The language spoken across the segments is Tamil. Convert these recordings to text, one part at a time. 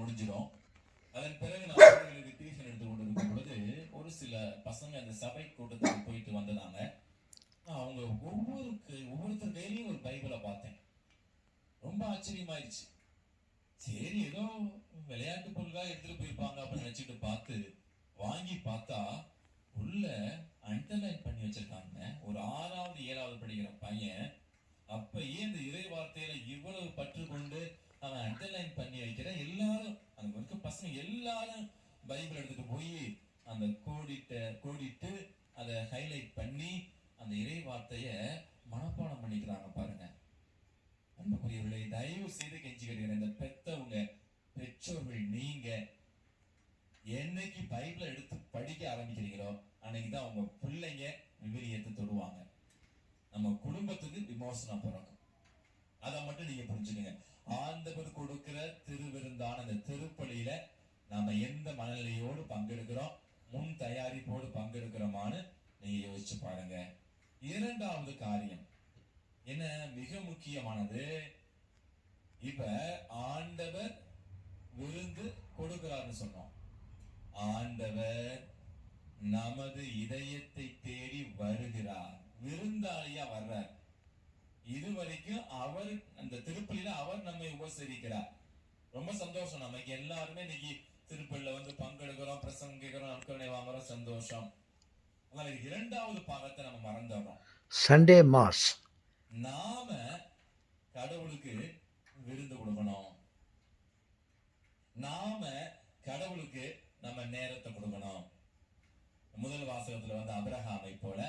முடிஞ்சிடும். அதன் பிறகு நான் பிள்ளைகளுக்கு டியூஷன் எடுத்து கொண்டு இருக்கும் பொழுது ஒரு சில பசங்க அந்த சபை கூட்டத்துக்கு போயிட்டு வந்ததாங்க. அவங்க ஒவ்வொருத்தர் கையிலையும் ஒரு பைபிளை பார்த்தேன். ரொம்ப ஆச்சரியமாயிருச்சு. சரி, ஏதோ விளையாட்டு பொருளாக எடுத்துட்டு போயிருப்பாங்க அப்படின்னு நினைச்சிட்டு பார்த்து வாங்கி பார்த்தா உள்ள அண்டர்லைன் பண்ணி வச்சிருக்காங்க. ஒரு 6வது 7வது படிக்கிற பையன் அப்பயே இந்த இறை வார்த்தையில இவ்வளவு பற்று கொண்டு அவன் அண்டர்லைன் பண்ணி வைக்கிற. எல்லாரும் அங்க இருக்க பசங்க எல்லாரும் பைபிள் எடுத்துட்டு போய் அந்த கோடிட்டு அதை ஹைலைட் பண்ணி அந்த இறை வார்த்தைய மனப்பாடம் பண்ணிக்கிறாங்க பாருங்க. அன்புக்குரியவர்களை, தயவு செய்து கெஞ்சி கேட்கிறேன், இந்த பெற்றோர்கள் நீங்க என்னைக்கு பைபிளை எடுத்து படிக்க ஆரம்பிக்கிறீங்களோ அன்னைக்குதான் உங்க பிள்ளைங்க விவிலியத்தை தொடுவாங்க. நம்ம குடும்பத்துக்கு விமோசனம் பிறக்கும். அதை மட்டும் நீங்க புரிஞ்சுக்கங்க. ஆண்டவர் கொடுக்கிற திருவிருந்தான அந்த திருப்பலியில நாம எந்த மனநிலையோடு பங்கெடுக்கிறோம், முன் தயாரிப்போடு பங்கெடுக்கிறோமான்னு நீங்க யோசிச்சு பாருங்க. 2வது காரியம் என்ன மிக முக்கியமானது, இப்ப ஆண்டவர் விருந்து கொடுக்கிறார்னு சொன்னோம். ஆண்டவர் நமது இதயத்தை தேடி வருகிறார், விருந்தாளியா வர்றார். இதுவரைக்கும் அவர் அந்த திருப்பலியில அவர் நம்மை உபசரிக்கிறார். ரொம்ப சந்தோஷம். நமக்கு எல்லாருமே இன்னைக்கு திருப்பலியில வந்து பங்கெடுக்கிறோம், பிரசங்கிக்கிறோம், நற்கருணை வாங்குறோம், சந்தோஷம். 2வது பாகத்தை நம்ம மறந்துடுறோம். Sunday mass. நாம கடவுளுக்கு விருந்து கொடுக்கணும். நாம கடவுளுக்கு நம்ம நேரத்தை கொடுக்கணும். முதல் வாசகத்துல வந்து அபிரகாமை போல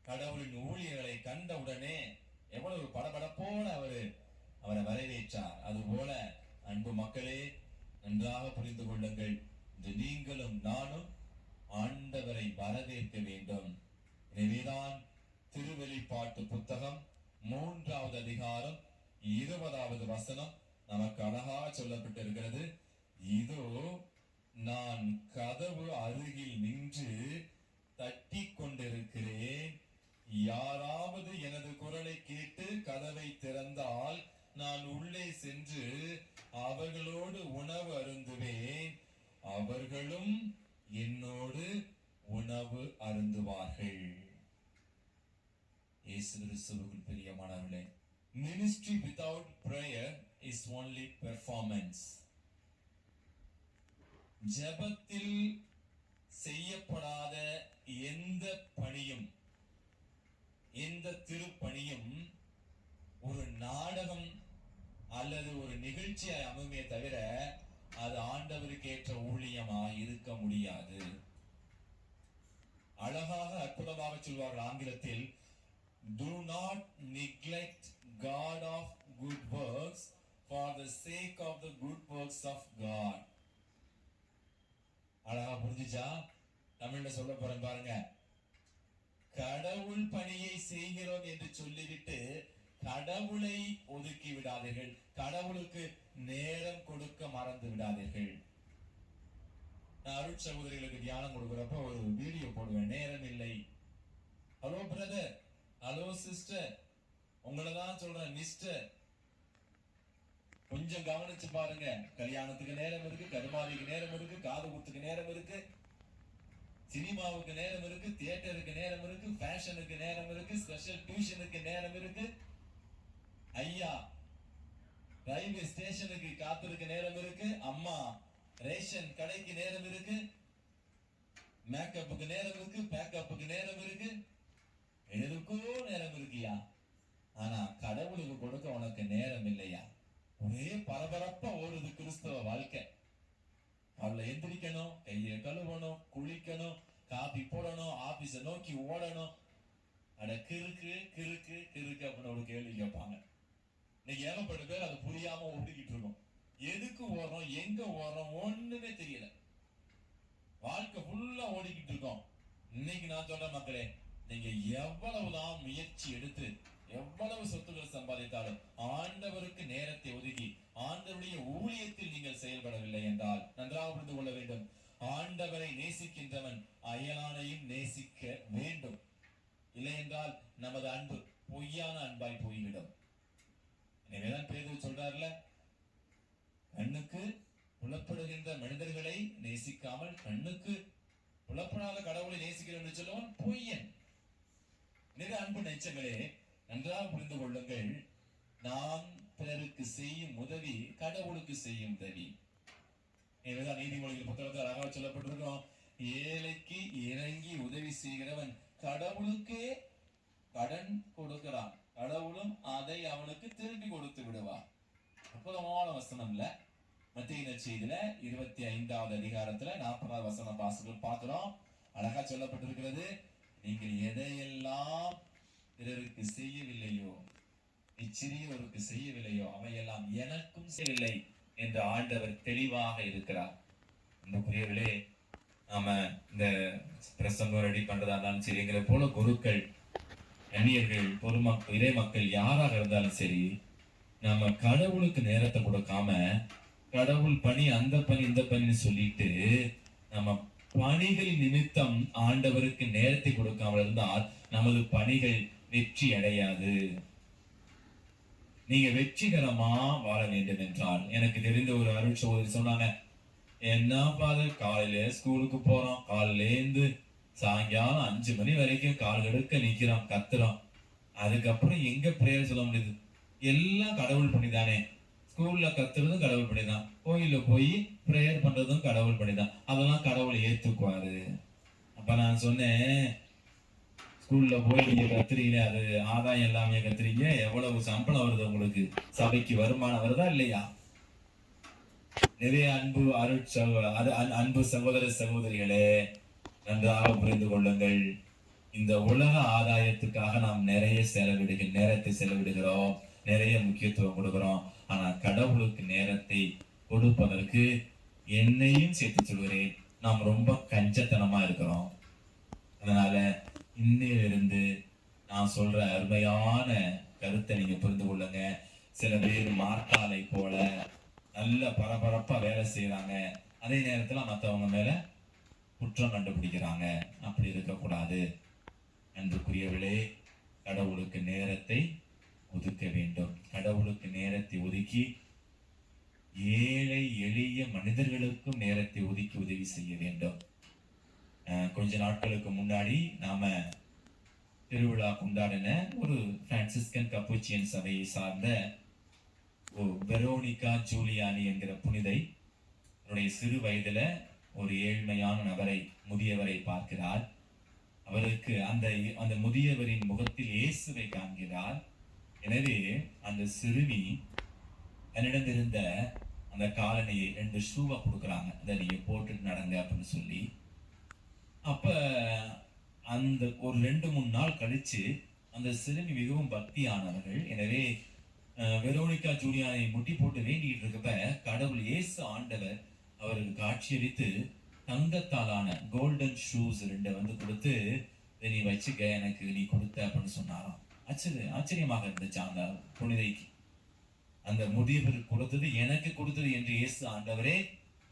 கடவுளின் ஊழியர்களை கண்ட உடனே எவ்வளவு படபடப்போட அவரை வரவேற்றார். அதுபோல அன்பு மக்களே, நன்றாக புரிந்து கொள்ளுங்கள், நீங்களும் நானும் ஆண்டவரை வரவேற்க வேண்டும். எனவேதான் திருவெளிப்பாட்டு புத்தகம் 3வது அதிகாரம் 20வது வசனம் நமக்கு அழகாக சொல்லப்பட்டிருக்கிறது. இதோ நான் கதவு அருகில் நின்று தட்டி கொண்டிருக்கிறேன். யாராவது எனது குரலை கேட்டு கதவை திறந்தால் நான் உள்ளே சென்று அவர்களோடு உணவு அருந்துவேன், அவர்களும் என்னோடு உணவு அருந்துவார்கள். இயேசு கிறிஸ்துவுக்குள் பிரியமானவர்களே, ministry without prayer is only performance. ஜெபத்தில் செய்யப்படாத எந்த பணியும், எந்த திருப்பணியும் ஒரு நாடகம் அல்லது ஒரு நிகழ்ச்சியாய் அமைமே தவிர அது ஆண்டவருக்கு ஏற்ற ஊழியமா இருக்க முடியாது. அழகாக அற்புதமாக சொல்வார்கள் ஆங்கிலத்தில், do not neglect God of good works for the sake of the good works of God. அழகா புரிஞ்சுச்சா? தமிழ்ல சொல்ல போறேன் பாருங்க. கடவுள் பணியை செய்கிறோம் என்று சொல்லிவிட்டு கடவுளை ஒதுக்கி விடாதீர்கள், கடவுளுக்கு நேரம் கொடுக்க மறந்து விடாதீர்கள். நான் அருட் சகோதரிகளுக்கு தியானம் கொடுக்கிறப்ப ஒரு வீடியோ போடுவேன், நேரம் இல்லை. ஹலோ பிரதர், ஹலோ சிஸ்டர், உங்களை தான் சொல்றேன் மிஸ்டர், கொஞ்சம் கவனிச்சு பாருங்க. கல்யாணத்துக்கு நேரம் இருக்கு, கருமாதிக்கு நேரம் இருக்கு, காது குத்துக்கு நேரம் இருக்கு, சினிமாவுக்கு நேரம் இருக்கு, தியேட்டருக்கு நேரம் இருக்கு, ஃபேஷனுக்கு நேரம் இருக்கு, ஸ்பெஷல் டியூஷனுக்கு நேரம் இருக்கு, ஐயா ரயில்வே ஸ்டேஷனுக்கு காத்திருக்க நேரம் இருக்கு, அம்மா ரேஷன் கடைக்கு நேரம் இருக்கு, மேக்கப்புக்கு நேரம் இருக்கு, பேக்கப்புக்கு நேரம் இருக்கு, எதுக்கோ நேரம் இருக்கியா. ஆனா கடவுளுக்கு கொடுக்க உனக்கு நேரம் இல்லையா? ஒரே பரபரப்பா ஓடுது கிறிஸ்தவ வாழ்க்கை. அவளை எந்திரிக்கணும், கையை கழுவணும், குளிக்கணும், காபி போடணும், ஆபீஸை நோக்கி ஓடணும். அட கிறுக்கு கிறுக்கு கிறுக்கு அப்படின்னு ஒரு கேள்வி கேட்பாங்க. இன்னைக்கு ஏகப்பட்ட பேர் அது புரியாம ஓடிக்கிட்டு இருக்கோம். எதுக்கு ஓடுறோம், எங்க ஓடுறோம் ஒண்ணுமே தெரியல. வாழ்க்கை ஃபுல்லா ஓடிக்கிட்டு இருக்கோம். இன்னைக்கு நான் சொல்ற மக்களே, நீங்க எவ்வளவுதான் முயற்சி எடுத்து எவ்வளவு சொத்துக்கள் சம்பாதித்தாலும் ஆண்டவருக்கு நேரத்தை ஒதுக்கி ஆண்டவருடைய ஊழியத்தில் நீங்கள் செயல்படவில்லை என்றால் நன்றாக புரிந்து கொள்ள வேண்டும், ஆண்டவரை நேசிக்கின்றவன் அயலானையும் நேசிக்க வேண்டும். இல்லை என்றால் நமது அன்பு பொய்யான அன்பாய் போய்விடும். எனவேதான் பேதுரு சொல்றாருல, கண்ணுக்கு புலப்படுகின்ற மனிதர்களை நேசிக்காமல் கண்ணுக்கு புலப்படாத கடவுளை நேசிக்கிறேன் என்று சொல்லுவான் பொய்யன். எனவே அன்பு நெஞ்சங்களே, நன்றாக புரிந்து கொள்ளுங்கள், நாம் பிறருக்கு செய்யும் உதவி கடவுளுக்கு செய்யும் உதவி. எனவேதான் நீதிமொழிகள் புத்தகத்தில் அழகாக சொல்லப்பட்டிருக்கோம், ஏழைக்கு இறங்கி உதவி செய்கிறவன் கடவுளுக்கே கடன் கொடுக்கிறான், கடவுளும் அதை அவனுக்கு திருப்பி கொடுத்து விடுவார். அற்புதமான வசனம் இல்ல? மத்தேயு நற்செய்தியில 25வது அதிகாரத்துல 40வது வசனம் பார்க்கிறோம். அழகா சொல்லப்பட்டிருக்கிறது, நீங்கள் எதையெல்லாம் பிறருக்கு செய்யவில்லையோ, இச்சிறியவருக்கு செய்யவில்லையோ, அவையெல்லாம் எனக்கும் செய்யவில்லை என்று ஆண்டவர் தெளிவாக இருக்கிறார். அன்புக்குரியவர்களே, நாம இந்த பிரசங்கம் ரெடி பண்றதா இருந்தாலும் சரி, எங்களை போல குருக்கள், அந்நியர்கள், பொதுமக்கள், இறை மக்கள் யாராக இருந்தாலும் சரி, நம்ம கடவுளுக்கு நேரத்தை கொடுக்காம கடவுள் பணி, அந்த பணி, இந்த பணின்னு சொல்லிட்டு நம்ம பணிகளின் நிமித்தம் ஆண்டவருக்கு நேரத்தை கொடுக்காமல் இருந்தால் நமது பணிகள் வெற்றி அடையாது. நீங்க வெற்றிகரமா வாழ வேண்டும் என்றால், எனக்கு தெரிந்த ஒரு அருள் சகோதரி சொன்னாங்க, என்ன ஃபாதர், காலையில ஸ்கூலுக்கு போறோம், காலையில இருந்து சாயங்காலம் 5 மணி வரைக்கும் கால் எடுக்க நிக்கிறோம், கத்துறோம், அதுக்கப்புறம் எங்க பிரேயர் சொல்ல முடியுது? எல்லாம் கடவுள் பண்ணிதானே. ஸ்கூல்ல கத்துறதும் கடவுள் பண்ணிதான், கோயில போய் பிரேயர் பண்றதும் கடவுள் பண்ணிதான், அதெல்லாம் கடவுள் ஏத்துக்குவாரு. அப்ப நான் சொன்னேன், ஸ்கூல்ல போய் நீங்க கத்துறீங்களே, அது ஆதாயம் எல்லாமே கத்துறீங்க, எவ்வளவு சம்பளம் வருது உங்களுக்கு? சபைக்கு வருமானம் வருதா இல்லையா? நிறைய அன்பு சகோதர சகோதரிகளே, நன்றாக புரிந்து கொள்ளுங்கள், இந்த உலக ஆதாயத்துக்காக நாம் நிறைய நேரத்தை செலவிடுகிறோம், நிறைய முக்கியத்துவம் கொடுக்கிறோம். ஆனா கடவுளுக்கு நேரத்தை கொடுப்பதற்கு என்னையும் சேர்த்து சொல்கிறேன், நாம் ரொம்ப கஞ்சத்தனமா இருக்கிறோம். அதனால இன்னிலிருந்து நான் சொல்ற அருமையான கருத்தை நீங்க புரிந்து கொள்ளுங்க. சில பேர் மார்த்தாலை போல நல்ல பரபரப்பா வேலை செய்யறாங்க, அதே நேரத்துல மற்றவங்க மேல குற்றம் கண்டுபிடிக்கிறாங்க. அப்படி இருக்கக்கூடாது. அன்புக்குரியவர்களே, கடவுளுக்கு நேரத்தை ஒதுக்க வேண்டும். கடவுளுக்கு நேரத்தை ஒதுக்கி ஏழை எளிய மனிதர்களுக்கும் நேரத்தை ஒதுக்கி உதவி செய்ய வேண்டும். கொஞ்ச நாட்களுக்கு முன்னாடி நாம திருவிழா கொண்டாடின ஒரு பிரான்சிஸ்கன் கப்புச்சியன் சபையை சார்ந்த வெரோனிகா ஜூலியானி என்கிற புனிதை அவருடைய சிறு வயதுல ஒரு ஏழ்மையான நபரை, முதியவரை பார்க்கிறார். அவருக்கு அந்த முதியவரின் முகத்தில் இயேசுவை காண்கிறார். எனவே அந்த சிறுமி தன்னிடமிருந்த அந்த காலணியை 2 ஷூவை கொடுக்குறாங்க, அதை நீங்க போட்டுட்டு நடங்க அப்படின்னு சொல்லி. அப்ப அந்த ஒரு 2-3 நாள் கழிச்சு அந்த சிறுமி மிகவும் பக்தியானவர்கள். எனவே வெரோனிகா ஜூலியானை முட்டி போட்டு வேண்டிட்டு இருக்கப்ப கடவுள் இயேசு ஆண்டவர் அவருக்கு காட்சியளித்து தங்கத்தாலான கோல்டன் ஷூஸ் 2 கொடுத்து, நீ வச்சுக்க, எனக்கு நீ கொடுத்த அப்படின்னு சொன்னாராம். ஆச்சரியமாக இருந்துச்சு அந்த புனிதைக்கு. அந்த முதியவர் கொடுத்தது எனக்கு கொடுத்தது என்று இயேசு ஆண்டவரே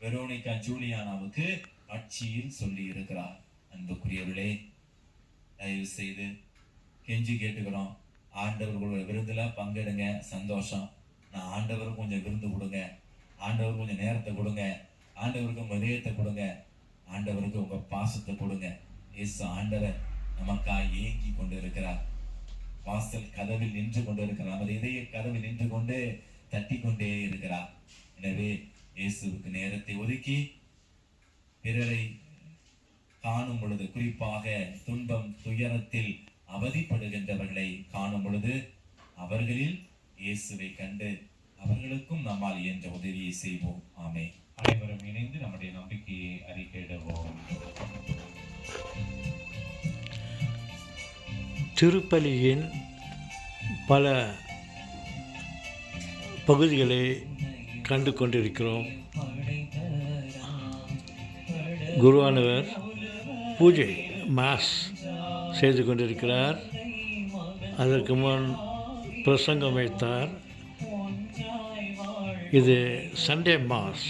வெரோனிகா ஜூலியானாவுக்கு காட்சியில் சொல்லி இருக்கிறார். அன்புக்குரியவர்களே, தயவு செய்து கெஞ்சி கேட்டுக்கிறோம், ஆண்டவர்களோட விருந்துல பங்கெடுங்க, சந்தோஷம். நான் ஆண்டவருக்கு கொஞ்சம் விருந்து கொடுங்க, ஆண்டவருக்கு கொஞ்சம் நேரத்தை கொடுங்க, ஆண்டவருக்கு உங்க இதயத்தை கொடுங்க, ஆண்டவருக்கு உங்க பாசத்தை கொடுங்க. இயேசு ஆண்டவர் நமக்காக ஏங்கி கொண்டு இருக்கிறார். வாசல் கதவில் நின்று கொண்டு இருக்கிறார். நமது இதய கதவில் நின்று கொண்டு தட்டி கொண்டே இருக்கிறார். எனவே இயேசுவுக்கு நேரத்தை ஒதுக்கி பிறரை காணும் பொழுது, குறிப்பாக துன்பம் துயரத்தில் அவதிப்படுகின்றவர்களை காணும் பொழுது அவர்களில் இயேசுவை கண்டு அவர்களுக்கும் நம்மால் இயன்ற உதவியை செய்வோம். ஆமே. அனைவரும் இணைந்து நம்முடைய நம்பிக்கையை அறிக்கையிடுவோம். திருப்பலியின் பல பகுதிகளை கண்டு கொண்டிருக்கிறோம். குருவானவர் பூஜை மாஸ் செய்து கொண்டிருக்கிறார். அதற்கு முன் பிரசங்கம் வைத்தார். இது சண்டே மாஸ்.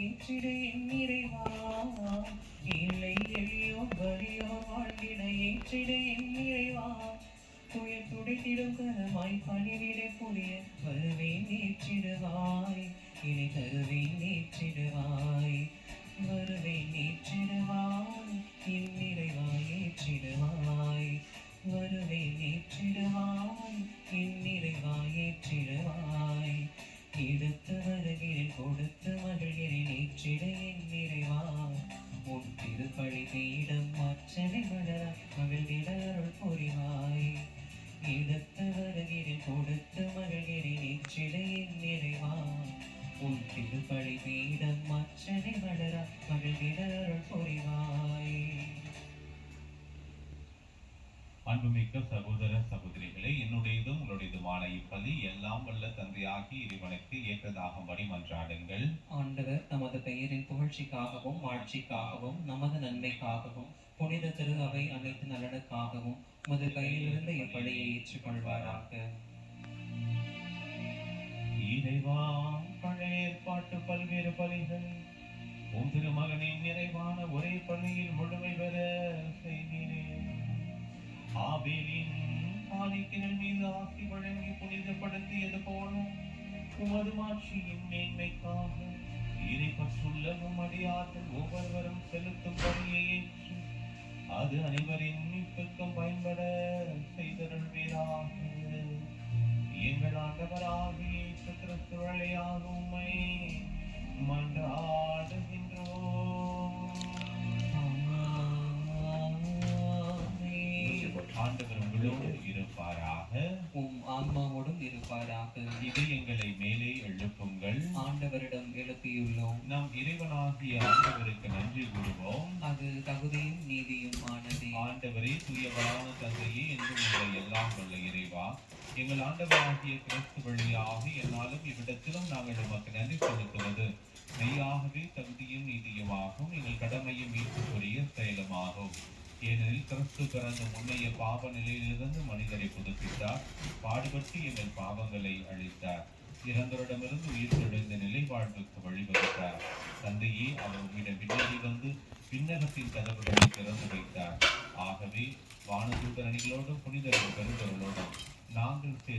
ஏற்றிட என் இறைவா இல்லை எளியோர் வறியோர் வாழ்ந்திட ஏற்றிட என் இறைவா துயர் துடைத்திடும் கரமாய் பணிவிடை புரிய வருவேன் ஏற்றிடுவாய் இனி தருவேன் ஏற்றிடுவாய் வருவேன் ஏற்றிடுவாய் என் நிறைவாய் ஏற்றிடுவாய் வருவேன் ஏற்றிடுவாய் என் நிறைவாய் ஏற்றிடுவாய் எடுத்து வருகிறேன் கொடுத்து மகிழ்கிறேன் ஏற்றிட என் நிறைவாய் உன் திருப்பழி பீடம் அச்சனை மலர மகிழ்ந்திட அருள் புரிவாய் எடுத்து வருகிறேன் கொடுத்து மகிழ்கிறேன் ஏற்றிட என் நிறைவாய் உன் திருப்பழி பீடம் அச்சனை மலர மகிழ்ந்திட அருள் புரிவாய். அன்புமிக்க சகோதர சகோதரிகளே, என்னுடையதும் உங்களுடையதுமான இப்பலி எல்லாம் வல்ல தந்தையாகி இறைவனுக்கு ஏற்றதாகும்படி மன்றாடுங்கள். ஆண்டவர் தமது பெயரின் புகழ்ச்சிக்காகவும் வாழ்ச்சிக்காகவும் நமது நன்மைக்காகவும் புனித திரு அவை அனைத்து நலனுக்காகவும் உமது கையிலிருந்து இப்படியை ஏற்றுக்கொள்வாராக. இறைவா, பழைய ஏற்பாட்டு பல்வேறு பலிகள் உன் திருமகனின் நிறைவான ஒரே பள்ளியில் முழுமை பெற செய்கிறேன். ஆபேலின் காணிக்கைகள் மீது ஆசி வழங்கி புனிதப்படுத்தியது போலும் உமது மாட்சியின் மேன்மைக்காக இறைப்பற்றுள்ள உம்மடியார்கள் ஒவ்வொருவரும் செலுத்தும் பலியை ஏற்று அது அனைவரின் மீட்புக்கும் பயன்பட செய்தருள்வீராக. எங்கள் ஆண்டவராகிய இயேசு கிறிஸ்து வழியாக உம்மை மன்றாடுகின்றோம். ஆண்டவர் உங்களோடு இருப்பாராக. உம் ஆன்மாவோடும் இருப்பாராக. இதயங்களை மேலே எழுப்புங்கள். ஆண்டவரிடம் எழுப்பியுள்ளோம். நாம் இறைவனாகிய ஆண்டவருக்கு நன்றி கூறுவோம். அது தகுதியும் நீதியும் ஆனதே. ஆண்டவரே, தூயவரான தந்தையே, என்றும் உங்களை எல்லாம் வல்ல இறைவா, எங்கள் ஆண்டவராகிய கிறிஸ்து வழியாக என்னாலும் இவ்விடத்திலும் நாங்கள் உமக்கு நன்றி செலுத்துவது மெய்யாகவே தகுதியும் நீதியுமாகும், எங்கள் கடமையும் மீட்புக்குரிய செயலுமாகும். ஏனெனில் கிறிஸ்து பிறந்த முன்னைய பாவ நிலையிலிருந்து மனிதரை புதுப்பித்தார், பாடுபட்டு எங்கள் பாவங்களை அழித்தார், இறந்தவரிடமிருந்து உயிர் தெழுந்த நிலை வாழ்வுக்கு வழிவகுத்தார். தந்தையே, அவர் உம்மிடம் விண்ணேறி வந்து விண்ணகத்தின் கதவுகளை திறந்து வைத்தார். ஆகவே வானதூதர் அணிகளோடும் புனிதர்கள் பெருந்தவர்களோடும் நாங்கள்